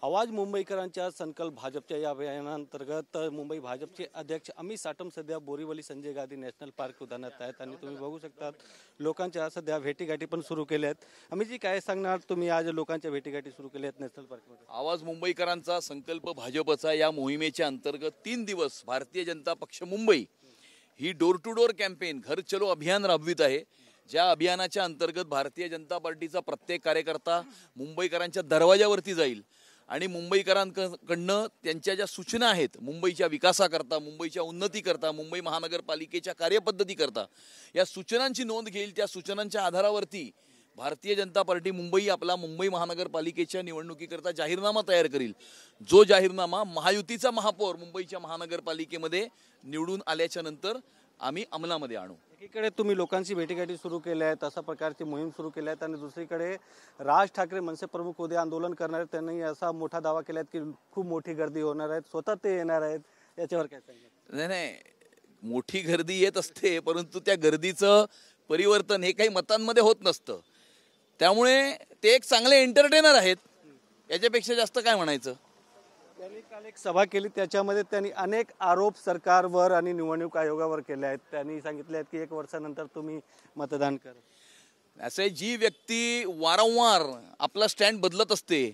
आवाज मुंबईकरांच्या संकल्प भाजपच्या या अभियानांतर्गत मुंबई भाजपचे अध्यक्ष अमित साटम सध्या बोरीवली संजय गांधी नॅशनल पार्क उद्यानात आहेत आणि तुम्ही बघू शकता लोकांच्या सध्या भेटीगाठी पण सुरू केल्या आहेत। अमितजी काय सांगणार तुम्ही आज लोकांच्या भेटीगाठी सुरू केल्या आहेत नॅशनल पार्कमध्ये? आवाज मुंबईकरांचा संकल्प भाजपचा या मोहिमेच्या अंतर्गत 3 दिवस भारतीय जनता पक्ष मुंबई ही डोर टू डोर कॅम्पेन घर चलो अभियान राबवित आहे। ज्या अभियानाच्या अंतर्गत भारतीय जनता पार्टीचा प्रत्येक कार्यकर्ता मुंबईकरांच्या दरवाजावरती जाईल आणि मुंबईकरांकडनं त्यांच्या ज्या सूचना आहेत मुंबईच्या विकासाकरता, मुंबईच्या उन्नतीकरता, मुंबई महानगरपालिकेच्या कार्यपद्धतीकरता या सूचनांची नोंद घेईल। त्या सूचनांच्या आधारावरती भारतीय जनता पार्टी मुंबई आपला मुंबई महानगरपालिकेच्या निवडणुकीकरता जाहीरनामा तयार करेल। जो जाहीरनामा महायुतीचा महापौर मुंबईच्या महानगरपालिकेमध्ये निवडून आल्याच्या नंतर आम्ही अंमलामध्ये आणू। एकीकडे तुम्ही लोकांची भेटीगाठी सुरू केल्या आहेत, अशा प्रकारची मोहीम सुरू केल्या आहेत आणि दुसरीकडे राज ठाकरे मनसे प्रमुख उद्या आंदोलन करणार आहेत। त्यांनी असा मोठा दावा केला आहे की खूप मोठी गर्दी होणार आहे, स्वतः ते येणार आहेत, याच्यावर काय सांगणार? नाही, मोठी गर्दी येत असते परंतु त्या गर्दीचं परिवर्तन हे काही मतांमध्ये होत नसतं। त्यामुळे ते एक चांगले एंटरटेनर आहेत, याच्यापेक्षा जास्त काय म्हणायचं। त्यांनी काल एक सभा केली, त्याच्यामध्ये त्यांनी अनेक आरोप सरकारवर आणि निवडणूक आयोगावर केले आहेत। त्यांनी सांगितले आहेत की 1 वर्षानंतर तुम्ही मतदान करा। असे जी व्यक्ती वारंवार आपला स्टँड बदलत असते,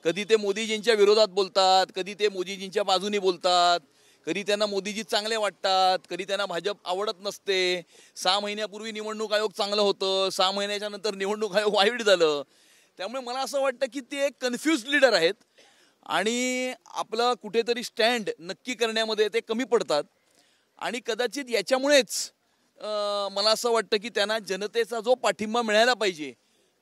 कधी ते मोदीजींच्या विरोधात बोलतात, कधी ते मोदीजींच्या बाजूने बोलतात, कधी त्यांना मोदीजी चांगले वाटतात, कधी त्यांना भाजप आवडत नसते। 6 महिन्यापूर्वी निवडणूक आयोग चांगलं होतं, 6 महिन्याच्या नंतर निवडणूक आयोग वाईट झालं। त्यामुळे मला असं वाटतं की ते एक कन्फ्युज्ड लीडर आहेत आणि आपलं कुठेतरी स्टँड नक्की करण्यामध्ये ते कमी पडतात आणि कदाचित याच्यामुळेच मला असं वाटतं की त्यांना जनतेचा जो पाठिंबा मिळायला पाहिजे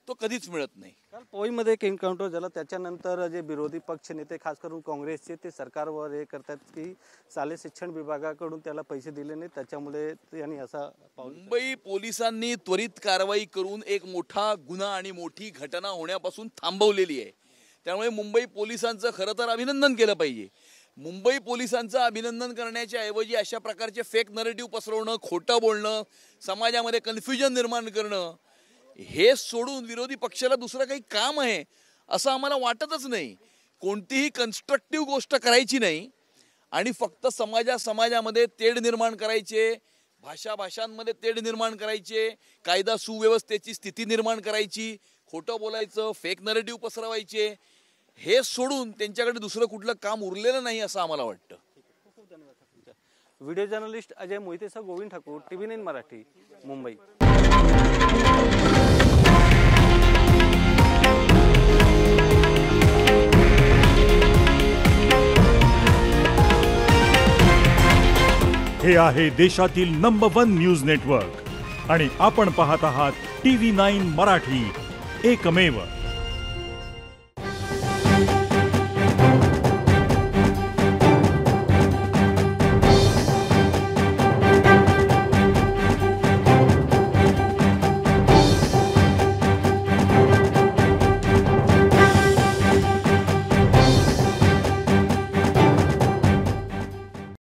तो कधीच मिळत नाही। काल पवईमध्ये एक एन्काउंटर झालं, त्याच्यानंतर जे विरोधी पक्ष नेते खास करून काँग्रेसचे ते सरकारवर हे करतात की शालेय शिक्षण विभागाकडून त्याला पैसे दिले नाही, त्याच्यामुळे यांनी असा मुंबई पोलिसांनी त्वरित कारवाई करून एक मोठा गुन्हा आणि मोठी घटना होण्यापासून थांबवलेली आहे। त्यामुळे मुंबई पोलिसांचं खरं तर अभिनंदन केलं पाहिजे। मुंबई पोलिसांचं अभिनंदन करण्याच्या ऐवजी अशा प्रकारचे फेक नरेटिव्ह पसरवणं, खोटं बोलणं, समाजामध्ये कन्फ्युजन निर्माण करणं हे सोडून विरोधी पक्षाला दुसरं काही काम आहे असं आम्हाला वाटतच नाही। कोणतीही कन्स्ट्रक्टिव्ह गोष्ट करायची नाही आणि फक्त समाजामध्ये तेढ निर्माण करायचे, भाषांमध्ये तेढ निर्माण करायचे, कायदा सुव्यवस्थेची स्थिती निर्माण करायची, खोटं बोलायचं, फेक नरेटिव्ह पसरवायचे, हे सोडून त्यांच्याकडे दुसरं कुठलं काम उरलेलं नाही असं आम्हाला वाटतं। खूप धन्यवाद। व्हिडिओ जर्नलिस्ट अजय मोहितेसह गोविंद ठाकूर, TV9 मराठी, मुंबई। हे आहे देशातील नंबर 1 न्यूज नेटवर्क आणि आपण पाहत आहात TV9 मराठी, एकमेव।